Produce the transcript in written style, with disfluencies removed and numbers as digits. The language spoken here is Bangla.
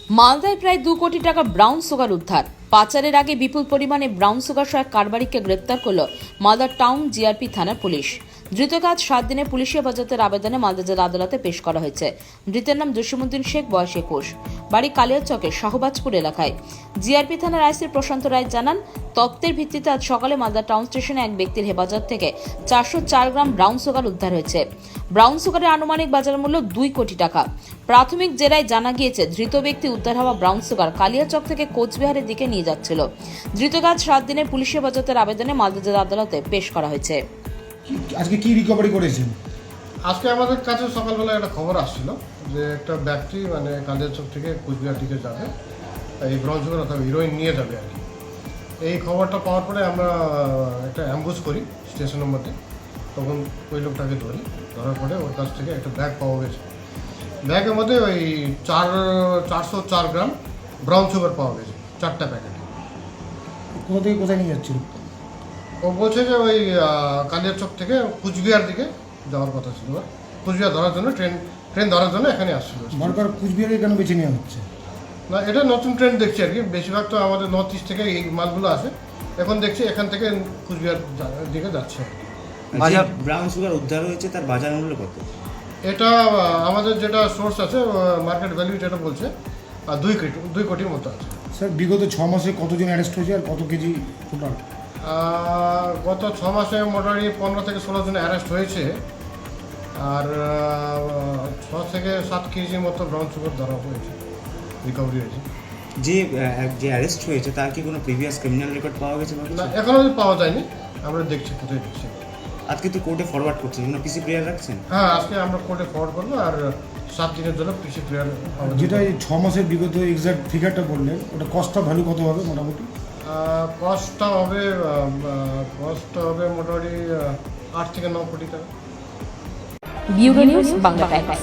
মালদায় প্রায় 2 কোটি টাকা ব্রাউন সুগার উদ্ধার। পাচারের আগে বিপুল পরিমাণে ব্রাউন সুগার সহ কারবারিকে গ্রেপ্তার করল মালদা টাউন জিআরপি থানার পুলিশ। ধৃত কাজ 7 দিনে পুলিশি হেফাজতের আবেদনে মালদা জেলা আদালতে পেশ করা হয়েছে। ধৃতের নাম জসিমউদ্দিন শেখ, বয়স 21, বাড়ি কালিয়াচকের শাহবাজপুর এলাকায়। জিআরপি থানার আইসি প্রশান্ত রায় জানান, তথ্যের ভিত্তিতে আজ সকালে মালদা টাউন স্টেশনে এক ব্যক্তির হেফাজত থেকে 404 গ্রাম ব্রাউন সুগার উদ্ধার হয়েছে। ব্রাউন সুগারের আনুমানিক বাজার মূল্য 2 কোটি টাকা। প্রাথমিক জেরায় জানা গিয়েছে, ধৃত ব্যক্তি উদ্ধার হওয়া ব্রাউন সুগার কালিয়াচক থেকে কোচবিহারের দিকে নিয়ে যাচ্ছিল। ধৃত কাজ 7 দিনের পুলিশি হেফাজতের আবেদনে মালদা জেলা আদালতে পেশ করা হয়েছে। আজকে কি রিকভারি করেছেন? আজকে আমাদের কাছে সকালবেলা একটা খবর আসছিল যে একটা ব্যক্তি কালিয়াচক থেকে কোচবিহার দিকে যাবে, এই ব্রাউন সুগার অথবা হিরোইন নিয়ে যাবে আর কি। এই খবরটা পাওয়ার পরে আমরা একটা অ্যাম্বুশ করি স্টেশনের মধ্যে। তখন ওই লোকটাকে ধরি, ধরার পরে ওর কাছ থেকে একটা ব্যাগ পাওয়া গেছে। ব্যাগের মধ্যে ওই 404 গ্রাম ব্রাউন সুগার পাওয়া গেছে, 4টা প্যাকেট। কোথা থেকে কোথায় নিয়ে যাচ্ছিল? ও বলছে যে ওই কালিয়াচক থেকে কুচবিহার দিকে যাওয়ার কথা ছিল। কুচবিহার ধরার জন্য ট্রেন ধরার জন্য এখানে আসছিল। বারবার কুচবিহারে কেন বেছে নেওয়া হচ্ছে? না, এটা নতুন ট্রেন দেখছি আর কি। বেশিরভাগ তো আমাদের নর্থ ইস্ট থেকে এই মালগুলো আসে। এখন দেখছি এখান থেকে কুচবিহার দিকে যাচ্ছে। বাজার ব্রাউন সুগার উদ্ধার হয়েছে, তার বাজার মূল্য কত? এটা আমাদের যেটা সোর্স আছে, মার্কেট ভ্যালু যেটা বলছে 2 কোটির মতো আছে। স্যার, বিগত 6 মাসে কতজন অ্যারেস্ট হয়েছে আর কত কেজি টোটাল? গত 6 মাসে মোটামুটি 15 থেকে 16 জন অ্যারেস্ট হয়েছে, আর 6 থেকে 7 কেজির মতো ব্রাউন সুগার ধরা হয়েছে, রিকভারি হয়েছে। যে অ্যারেস্ট হয়েছে তার কি কোনো প্রিভিয়াস ক্রিমিনাল রেকর্ড পাওয়া গেছে? না, এখনও পাওয়া যায়নি। আমরা দেখছি কোথায় দেখছি। আজকে তো কোর্টে ফরওয়ার্ড করছেন, পিসি প্রেয়ার রাখছেন? হ্যাঁ, আজকে আমরা কোর্টে ফরওয়ার্ড করবো, আর 7 দিনের জন্য পিসি প্লেয়ার। যেটা এই 6 মাসের বিগত এক্সাক্ট ফিগারটা বললেন, ওটা কস্টটা ভ্যালু কত হবে মোটামুটি? কস্টটা হবে মোটামুটি 8 থেকে 9 কোটি টাকা। Bureau news, Bangla Times.